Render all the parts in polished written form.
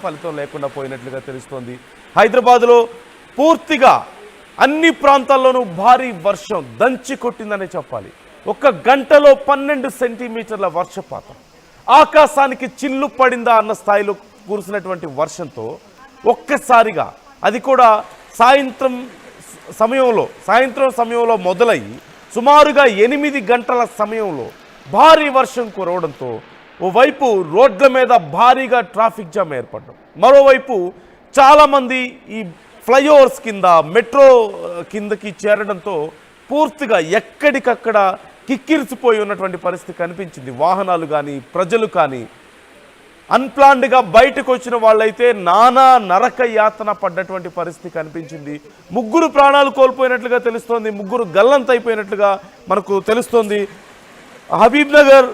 ఫలితం లేకుండా పోయినట్లుగా తెలుస్తోంది. హైదరాబాద్లో పూర్తిగా అన్ని ప్రాంతాల్లోనూ భారీ వర్షం దంచి కొట్టిందనే చెప్పాలి. ఒక్క గంటలో 12 సెంటీమీటర్ల వర్షపాతం, ఆకాశానికి చిల్లు పడిందా అన్న స్థాయిలో కురిసినటువంటి వర్షంతో ఒక్కసారిగా అది కూడా సాయంత్రం సమయంలో మొదలయ్యి సుమారుగా 8 గంటల సమయంలో భారీ వర్షం కురవడంతో ఓవైపు రోడ్ల మీద భారీగా ట్రాఫిక్ జామ్ ఏర్పడడం, మరోవైపు చాలామంది ఈ ఫ్లైఓవర్స్ కింద మెట్రో కిందకి చేరడంతో పూర్తిగా ఎక్కడికక్కడ కిక్కిరిసిపోయి ఉన్నటువంటి పరిస్థితి కనిపించింది. వాహనాలు కానీ ప్రజలు కానీ అన్ప్లాన్డ్గా బయటకు వచ్చిన వాళ్ళైతే నానా నరక యాతన పడ్డటువంటి పరిస్థితి కనిపించింది. 3 ప్రాణాలు కోల్పోయినట్లుగా తెలుస్తోంది, 3 గల్లంతైపోయినట్లుగా మనకు తెలుస్తోంది. హబీబ్ నగర్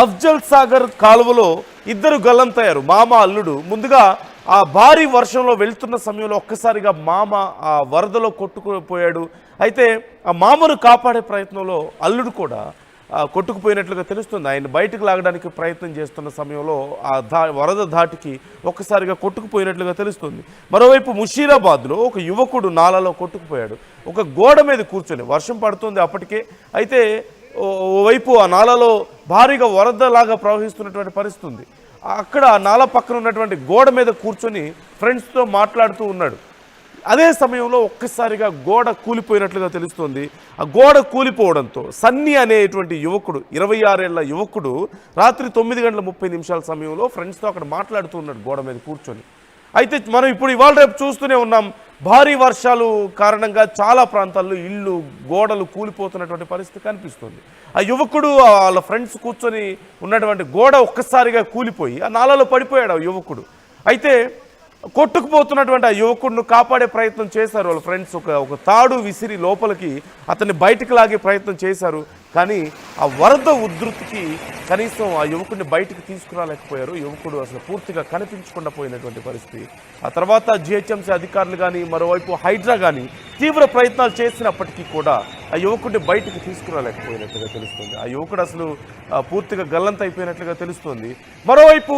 అఫ్జల్ సాగర్ కాలువలో 2 గల్లంతయ్యారు, మామ అల్లుడు. ముందుగా ఆ భారీ వర్షంలో వెళ్తున్న సమయంలో ఒక్కసారిగా మామ ఆ వరదలో కొట్టుకుపోయాడు. అయితే ఆ మామను కాపాడే ప్రయత్నంలో అల్లుడు కూడా కొట్టుకుపోయినట్లుగా తెలుస్తుంది. ఆయన బయటకు లాగడానికి ప్రయత్నం చేస్తున్న సమయంలో ఆ వరద ధాటికి ఒక్కసారిగా కొట్టుకుపోయినట్లుగా తెలుస్తుంది. మరోవైపు ముషీరాబాద్లో ఒక యువకుడు నాలలో కొట్టుకుపోయాడు. ఒక గోడ మీద కూర్చొని, వర్షం పడుతుంది అప్పటికే, అయితే ఓవైపు ఆ నాలలో భారీగా వరదలాగా ప్రవహిస్తున్నటువంటి పరిస్థితి ఉంది. అక్కడ నాల పక్కన ఉన్నటువంటి గోడ మీద కూర్చొని ఫ్రెండ్స్తో మాట్లాడుతూ ఉన్నాడు. అదే సమయంలో ఒక్కసారిగా గోడ కూలిపోయినట్లుగా తెలుస్తోంది. ఆ గోడ కూలిపోవడంతో సన్నీ అనేటువంటి యువకుడు, 26 ఏళ్ల యువకుడు, రాత్రి 9:30 సమయంలో ఫ్రెండ్స్తో అక్కడ మాట్లాడుతూ ఉన్నాడు గోడ మీద కూర్చొని. అయితే మనం ఇప్పుడు ఇవాళ రేపు చూస్తూనే ఉన్నాం, భారీ వర్షాలు కారణంగా చాలా ప్రాంతాల్లో ఇళ్ళు గోడలు కూలిపోతున్నటువంటి పరిస్థితి కనిపిస్తుంది. ఆ యువకుడు వాళ్ళ ఫ్రెండ్స్ కూర్చొని ఉన్నటువంటి గోడ ఒక్కసారిగా కూలిపోయి ఆ నాలలో పడిపోయాడు ఆ యువకుడు. అయితే కొట్టుకుపోతున్నటువంటి ఆ యువకుడిని కాపాడే ప్రయత్నం చేశారు వాళ్ళ ఫ్రెండ్స్. ఒక తాడు విసిరి లోపలికి అతన్ని బయటికి లాగే ప్రయత్నం చేశారు. కానీ ఆ వరద ఉధృతికి కనీసం ఆ యువకుడిని బయటికి తీసుకురాలేకపోయారు. యువకుడు అసలు పూర్తిగా కనిపించకుండా పోయినటువంటి పరిస్థితి. ఆ తర్వాత జిహెచ్ఎంసీ అధికారులు కానీ మరోవైపు హైడ్రా కానీ తీవ్ర ప్రయత్నాలు చేసినప్పటికీ కూడా ఆ యువకుడిని బయటికి తీసుకురాలేకపోయినట్లుగా తెలుస్తుంది. ఆ యువకుడు అసలు పూర్తిగా గల్లంతైపోయినట్లుగా తెలుస్తుంది. మరోవైపు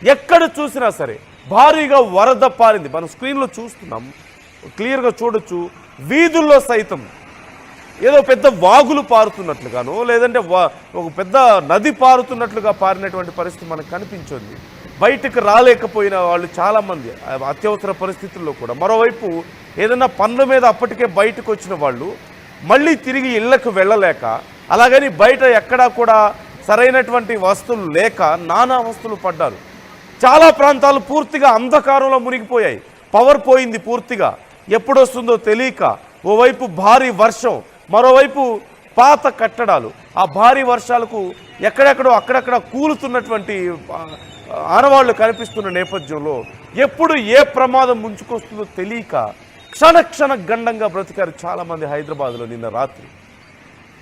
ఎక్కడ చూసినా సరే భారీగా వరద పారింది. మనం స్క్రీన్లో చూస్తున్నాం, క్లియర్గా చూడొచ్చు. వీధుల్లో సైతం ఏదో పెద్ద వాగులు పారుతున్నట్లుగానో లేదంటే ఒక పెద్ద నది పారుతున్నట్లుగా పారినటువంటి పరిస్థితి మనకు కనిపించింది. బయటకు రాలేకపోయిన వాళ్ళు చాలామంది అత్యవసర పరిస్థితుల్లో కూడా. మరోవైపు ఏదైనా పనుల మీద అప్పటికే బయటకు వచ్చిన వాళ్ళు మళ్ళీ తిరిగి ఇళ్లకు వెళ్ళలేక, అలాగని బయట ఎక్కడా కూడా సరైనటువంటి వస్తువులు లేక నానా వస్తువులు పడ్డారు. చాలా ప్రాంతాలు పూర్తిగా అంధకారంలో మునిగిపోయాయి. పవర్ పోయింది పూర్తిగా, ఎప్పుడు వస్తుందో తెలియక. ఓవైపు భారీ వర్షం, మరోవైపు పాత కట్టడాలు. ఆ భారీ వర్షాలకు ఎక్కడెక్కడో అక్కడక్కడ కూలుతున్నటువంటి ఆనవాళ్లు కనిపిస్తున్న నేపథ్యంలో ఎప్పుడు ఏ ప్రమాదం ముంచుకొస్తుందో తెలియక క్షణ గండంగా బ్రతికారు చాలామంది హైదరాబాద్లో నిన్న రాత్రి.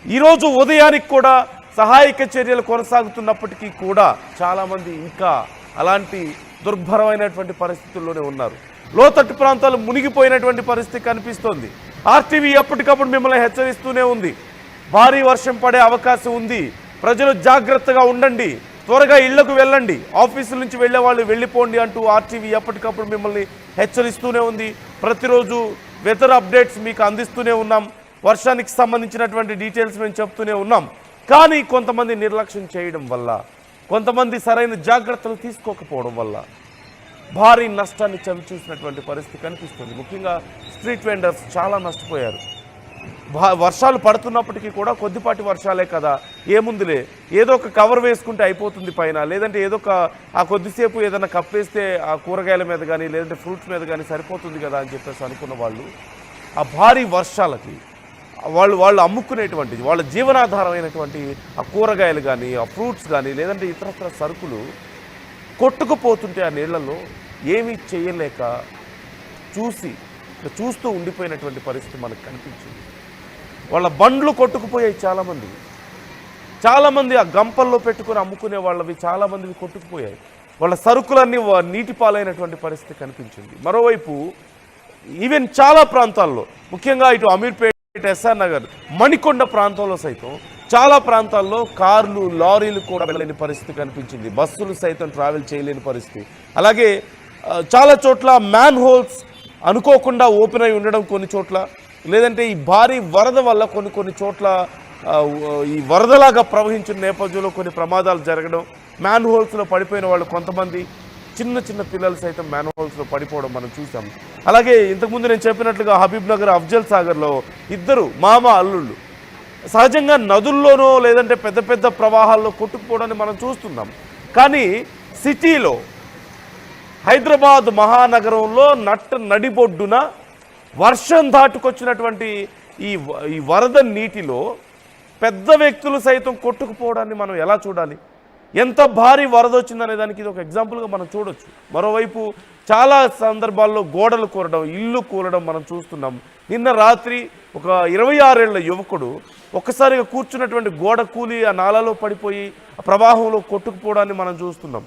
ఈరోజు ఉదయానికి కూడా సహాయక చర్యలు కొనసాగుతున్నప్పటికీ కూడా చాలామంది ఇంకా అలాంటి దుర్భరమైనటువంటి పరిస్థితుల్లోనే ఉన్నారు. లోతట్టు ప్రాంతాలు మునిగిపోయినటువంటి పరిస్థితి కనిపిస్తోంది. ఆర్టీవీ ఎప్పటికప్పుడు మిమ్మల్ని హెచ్చరిస్తూనే ఉంది, భారీ వర్షం పడే అవకాశం ఉంది, ప్రజలు జాగ్రత్తగా ఉండండి, త్వరగా ఇళ్లకు వెళ్ళండి, ఆఫీసుల నుంచి వెళ్ళే వాళ్ళు వెళ్ళిపోండి అంటూ ఆర్టీవీ ఎప్పటికప్పుడు మిమ్మల్ని హెచ్చరిస్తూనే ఉంది. ప్రతిరోజు వెదర్ అప్డేట్స్ మీకు అందిస్తూనే ఉన్నాం, వర్షానికి సంబంధించినటువంటి డీటెయిల్స్ మేము చెప్తూనే ఉన్నాం. కానీ కొంతమంది నిర్లక్ష్యం చేయడం వల్ల, కొంతమంది సరైన జాగ్రత్తలు తీసుకోకపోవడం వల్ల భారీ నష్టాన్ని చవిచూసినటువంటి పరిస్థితి కనిపిస్తుంది. ముఖ్యంగా స్ట్రీట్ వెండర్స్ చాలా నష్టపోయారు. వర్షాలు పడుతున్నప్పటికీ కూడా కొద్దిపాటి వర్షాలే కదా, ఏముందిలే, ఏదో ఒక కవర్ వేసుకుంటే అయిపోతుంది పైన, లేదంటే ఏదో ఒక ఆ కొద్దిసేపు ఏదైనా కప్పేస్తే ఆ కూరగాయల మీద కానీ లేదంటే ఫ్రూట్స్ మీద కానీ సరిపోతుంది కదా అని చెప్పేసి అనుకున్న వాళ్ళు ఆ భారీ వర్షాలకి వాళ్ళు అమ్ముకునేటువంటిది, వాళ్ళ జీవనాధారమైనటువంటి ఆ కూరగాయలు కానీ ఆ ఫ్రూట్స్ కానీ లేదంటే ఇతరత్ర సరుకులు కొట్టుకుపోతుంటే ఆ నీళ్లలో ఏమీ చేయలేక చూస్తూ ఉండిపోయినటువంటి పరిస్థితి మనకు కనిపించింది. వాళ్ళ బండ్లు కొట్టుకుపోయాయి. చాలామంది ఆ గంపల్లో పెట్టుకుని అమ్ముకునే వాళ్ళవి చాలామందివి కొట్టుకుపోయాయి. వాళ్ళ సరుకులన్నీ నీటి పాలైనటువంటి పరిస్థితి కనిపించింది. మరోవైపు ఈవెన్ చాలా ప్రాంతాల్లో, ముఖ్యంగా ఇటు అమీర్పేట, ఎస్ఆర్ నగర్, మణికొండ ప్రాంతంలో సైతం చాలా ప్రాంతాల్లో కార్లు, లారీలు కూడా వెళ్ళలేని పరిస్థితి కనిపించింది. బస్సులు సైతం ట్రావెల్ చేయలేని పరిస్థితి. అలాగే చాలా చోట్ల మ్యాన్ హోల్స్ అనుకోకుండా ఓపెన్ అయి ఉండడం కొన్ని చోట్ల, లేదంటే ఈ భారీ వరద వల్ల కొన్ని చోట్ల ఈ వరదలాగా ప్రవహించిన నేపథ్యంలో కొన్ని ప్రమాదాలు జరగడం, మ్యాన్ హోల్స్లో పడిపోయిన వాళ్ళు కొంతమంది, చిన్న పిల్లలు సైతం మ్యాన్ హోల్స్లో పడిపోవడం మనం చూసాం. అలాగే ఇంతకుముందు నేను చెప్పినట్లుగా హబీబ్ నగర్ అఫ్జల్ సాగర్లో ఇద్దరు మామ అల్లుళ్ళు సహజంగా నదుల్లోనో లేదంటే పెద్ద ప్రవాహాల్లో కొట్టుకుపోవడాన్ని మనం చూస్తున్నాం. కానీ సిటీలో హైదరాబాద్ మహానగరంలో నడిబొడ్డున వర్షం దాటుకొచ్చినటువంటి ఈ వరద నీటిలో పెద్ద వ్యక్తులు సైతం కొట్టుకుపోవడాన్ని మనం ఎలా చూడాలి? ఎంత భారీ వరద వచ్చిందనే దానికి ఇది ఒక ఎగ్జాంపుల్గా మనం చూడొచ్చు. మరోవైపు చాలా సందర్భాల్లో గోడలు కూలడం, ఇల్లు కూలడం మనం చూస్తున్నాం. నిన్న రాత్రి ఒక 26 ఏళ్ల యువకుడు ఒక్కసారిగా కూర్చున్నటువంటి గోడ కూలి ఆ నాలలో పడిపోయి ఆ ప్రవాహంలో కొట్టుకుపోవడాన్ని మనం చూస్తున్నాం.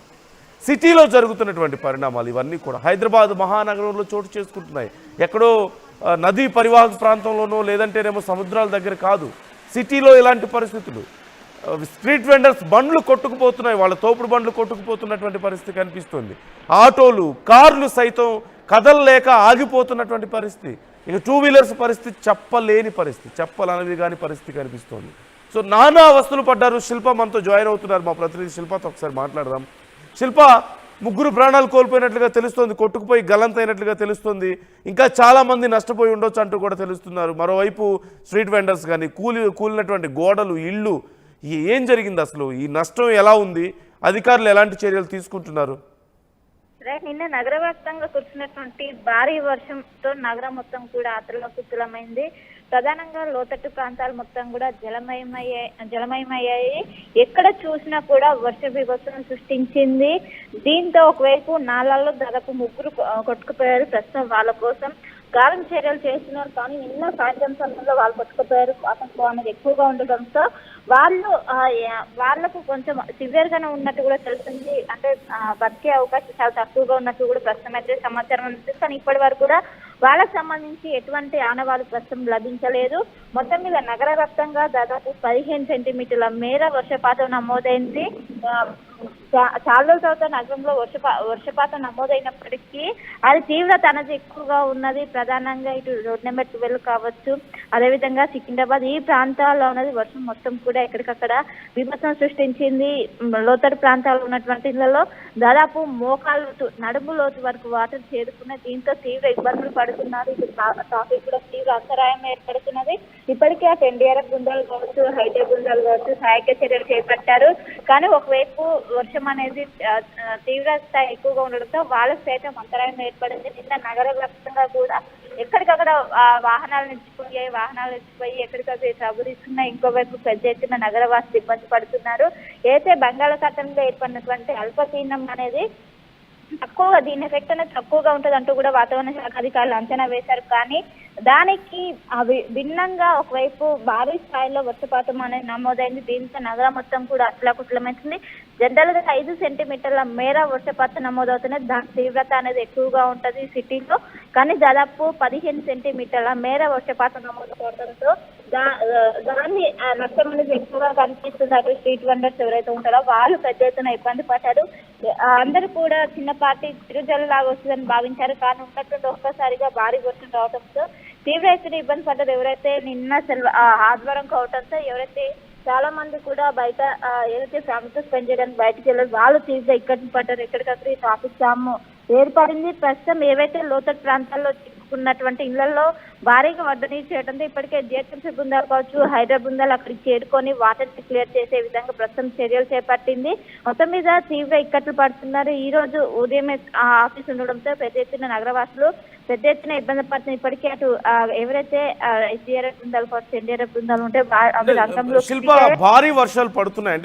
సిటీలో జరుగుతున్నటువంటి పరిణామాలు ఇవన్నీ కూడా హైదరాబాద్ మహానగరంలో చోటు చేసుకుంటున్నాయి. ఎక్కడో నదీ పరివాహక ప్రాంతంలోనో లేదంటేనేమో సముద్రాల దగ్గర కాదు, సిటీలో ఇలాంటి పరిస్థితులు. స్ట్రీట్ వెండర్స్ బండ్లు కొట్టుకుపోతున్నాయి, వాళ్ళ తోపుడు బండ్లు కొట్టుకుపోతున్నటువంటి పరిస్థితి కనిపిస్తుంది. ఆటోలు, కార్లు సైతం కదలలేక ఆగిపోతున్నటువంటి పరిస్థితి. ఇక 2 వీలర్స్ పరిస్థితి చెప్పలేని పరిస్థితి, చెప్పలనవి కాని పరిస్థితి కనిపిస్తోంది. సో నానా అవస్థలు పడ్డారు. శిల్ప మనతో జాయిన్ అవుతున్నారు, మా ప్రతినిధి శిల్పతో ఒకసారి మాట్లాడదాం. శిల్ప, 3 ప్రాణాలు కోల్పోయినట్లుగా తెలుస్తోంది, కొట్టుకుపోయి గల్లంతైనట్లుగా తెలుస్తుంది. ఇంకా చాలామంది నష్టపోయి ఉండొచ్చు అంటూ కూడా తెలుస్తున్నారు. మరోవైపు స్ట్రీట్ వెండర్స్ కానీ కూలినటువంటి గోడలు, ఇళ్ళు, ఏం జరిగింది అసలు? ఈ నష్టం ఎలా ఉంది? అధికారులు ఎలాంటి చర్యలు తీసుకుంటున్నారు? నిన్న నగర వ్యాప్తంగా కురిసినటువంటి భారీ వర్షంతో నగరం మొత్తం కూడా అతలాకుతలమైంది. ప్రధానంగా లోతట్టు ప్రాంతాలు మొత్తం కూడా జలమయమయ్యాయి. ఎక్కడ చూసినా కూడా వర్ష బీభత్సం సృష్టించింది. దీంతో ఒకవైపు నాలాల్లో దాదాపు 3 కొట్టుకుపోయారు. ప్రస్తుతం వాళ్ళ కోసం గాలం చర్యలు చేస్తున్నారు. కానీ నిన్న సాయంత్రం సమయంలో వాళ్ళు కొట్టుకుపోయారు. ఆటంకం అనేది ఎక్కువగా ఉండడంతో వాళ్ళకు కొంచెం సివియర్ గానే ఉన్నట్టు కూడా తెలుస్తుంది. అంటే బతికే అవకాశం చాలా తక్కువగా ఉన్నట్టు కూడా ప్రస్తుతం అయితే సమాచారం ఉంది. కానీ ఇప్పటి వరకు కూడా వాళ్ళకు సంబంధించి ఎటువంటి ఆనవాళ్ళు ప్రస్తుతం లభించలేదు. మొత్తం మీద నగర వ్యాప్తంగా దాదాపు 15 సెంటీమీటర్ల మేర వర్షపాతం నమోదైంది. చాలా రోజుల తర్వాత నగరంలో వర్షపాతం నమోదైనప్పటికీ అది తీవ్రత అనేది ఎక్కువగా ఉన్నది. ప్రధానంగా ఇటు రోడ్ నెంబర్ 12 కావచ్చు, అదేవిధంగా సికింద్రాబాద్ ఈ ప్రాంతాల్లో ఉన్నది వర్షం మొత్తం కూడా ఎక్కడికక్కడ బీభత్సం సృష్టించింది. లోతట్టు ప్రాంతాల్లో ఉన్నటువంటి ఇళ్లలో దాదాపు మోకాలు నడుము లోతు వరకు వాటర్ చేరుకున్నాయి. దీంతో తీవ్ర ఇబ్బందులు పడుతున్నారు. ఇటు ట్రాఫిక్ కూడా తీవ్ర అంతరాయం ఏర్పడుతున్నది. ఇప్పటికే ఆ ఎన్డీఆర్ఎఫ్ బృందాలు కావచ్చు, హైటే బృందాలు కావచ్చు సహాయక చర్యలు చేపట్టారు. కానీ ఒకవైపు వర్షం అనేది తీవ్రత ఎక్కువగా ఉండడంతో వాళ్ళకు సైతం అంతరాయం ఏర్పడింది. నిన్న నగర వ్యాప్తంగా కూడా ఎక్కడికక్కడ వాహనాలు నిలిచిపోయి ఎక్కడికక్కడ ట్రబుల్ ఇస్తున్నాయి. ఇంకోవైపు పెద్ద ఎత్తున నగరవాసులు ఇబ్బంది పడుతున్నారు. అయితే బంగాళాఖాతంలో ఏర్పడినటువంటి అల్పపీడనం అనేది దీని ఎఫెక్ట్ అనేది తక్కువగా ఉంటుంది అంటూ కూడా వాతావరణ శాఖ అధికారులు అంచనా వేశారు. కానీ దానికి భిన్నంగా ఒకవైపు భారీ స్థాయిలో వర్షపాతం అనేది నమోదైంది. దీంతో నగరం మొత్తం కూడా అతలాకుతలమవుతుంది. జనరల్ గా 5 సెంటీమీటర్ల మేర వర్షపాతం నమోదవుతున్నది. దాని తీవ్రత అనేది ఎక్కువగా ఉంటది సిటీలో. కానీ దాదాపు 15 సెంటీమీటర్ల మేర వర్షపాతం నమోదవడంతో దాన్ని నష్టం అనేది ఎక్కువగా కనిపిస్తుంది. అటు స్ట్రీట్ వెండర్స్ ఎవరైతే ఉంటారో వాళ్ళు పెద్ద ఎత్తున ఇబ్బంది పడ్డారు. అందరూ కూడా చిన్నపాటి చిరుజల్లు లాగా వస్తుందని భావించారు. కానీ ఉన్నట్టుండి ఒక్కసారిగా భారీ వర్షం రావడంతో తీవ్ర ఎత్తున ఇబ్బంది పడ్డారు. ఎవరైతే నిన్న ఆదివారం కావడంతో ఎవరైతే చాలా మంది కూడా బయట ఏదైతే ఫ్యామిలీతో స్పెండ్ చేయడానికి బయటకు వెళ్ళారు వాళ్ళు తీవ్ర ఇక్కడికి పడ్డారు. ఎక్కడికక్కడ ట్రాఫిక్ జామ్ ఏర్పడింది. ప్రస్తుతం ఏవైతే లోతట్టు ప్రాంతాల్లో చిక్కుకున్నటువంటి ఇళ్లలో భారీగా వడ్డనీరు చేయడంతో ఇప్పటికే జిహెచ్ఎంసీ బృందాలు కావచ్చు, హైదరాబాద్ బృందాలు అక్కడికి చేరుకొని వాటర్ క్లియర్ చేసే విధంగా ప్రస్తుతం చర్యలు చేపట్టింది. మొత్తం మీద తీవ్ర ఇక్కట్లు పడుతున్నారు. ఈ రోజు ఉదయమే ఆఫీస్ ఉండడంతో పెద్ద ఎత్తున నగరవాసులు పెద్ద ఎత్తున ఇబ్బంది పడుతుంది. ఇప్పటికే అటు ఎవరైతే ఎస్డీఆర్ఎఫ్ బృందాలు కావచ్చు, ఎన్డీఆర్ఎఫ్ బృందాలు ఉంటే శిల్ప భారీ వర్షాలు పడుతున్నాయి.